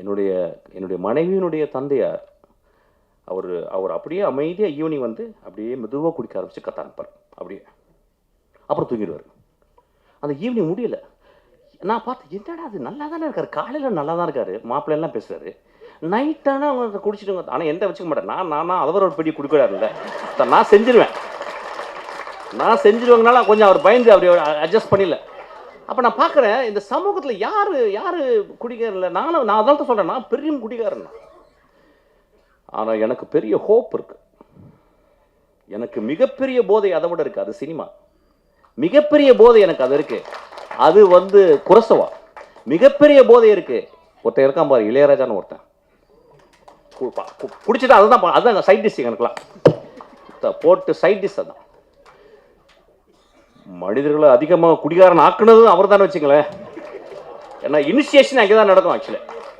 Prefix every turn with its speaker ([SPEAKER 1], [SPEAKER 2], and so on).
[SPEAKER 1] என்னுடைய என்னுடைய மனைவியினுடைய தந்தையார் அவர் அவர் அப்படியே அமைதியாக ஈவினிங் வந்து அப்படியே மெதுவாக குடிக்க ஆரம்பிச்சு கத்த ஆரம்பிப்பார். அப்படியே அப்புறம் தூங்கிடுவார். அந்த ஈவினிங் முடியல. நான் பார்த்து என்னடா அது நல்லா தானே இருக்கார், காலையில் நல்லா தான் இருக்கார், மாப்பிள்ளைலாம் பேசுகிறாரு, நைட்டானா அவங்க குடிச்சிட்டு. ஆனால் எந்த வச்சுக்க மாட்டேன் நான் அவர் ஒரு பெரிய குடிக்கிறாருல்ல, நான் செஞ்சிருவேங்கனால கொஞ்சம் அவர் பயந்து அப்படி அட்ஜஸ்ட் பண்ணிடல. அப்போ நான் பார்க்குறேன் இந்த சமூகத்தில் யார் குடிக்கிறதில்ல. நான் அதான் தான் சொல்கிறேன், நான் பெரிய குடிக்காரன். ஆனால் எனக்கு பெரிய ஹோப் இருக்குது. எனக்கு மிகப்பெரிய போதை அதை விட இருக்குது, அது சினிமா. மிகப்பெரிய போதை எனக்கு அது இருக்குது, அது வந்து குரசவா. மிகப்பெரிய போதை இருக்குது. ஒருத்தன் இருக்கான் பாரு, இளையராஜான்னு ஒருத்தன் குடிச்சிட்டு அதுதான் சைட் டிஷ். எனக்குலாம் போட்டு சைட் டிஷ் அதான். மனிதர்களை அதிகமாக குடிகாரன் ஆக்குனதும் அவர் தானே வச்சுங்களேன். ஏன்னா இனிஷியேஷன் அங்கே தான் நடக்கும் ஆக்சுவலி.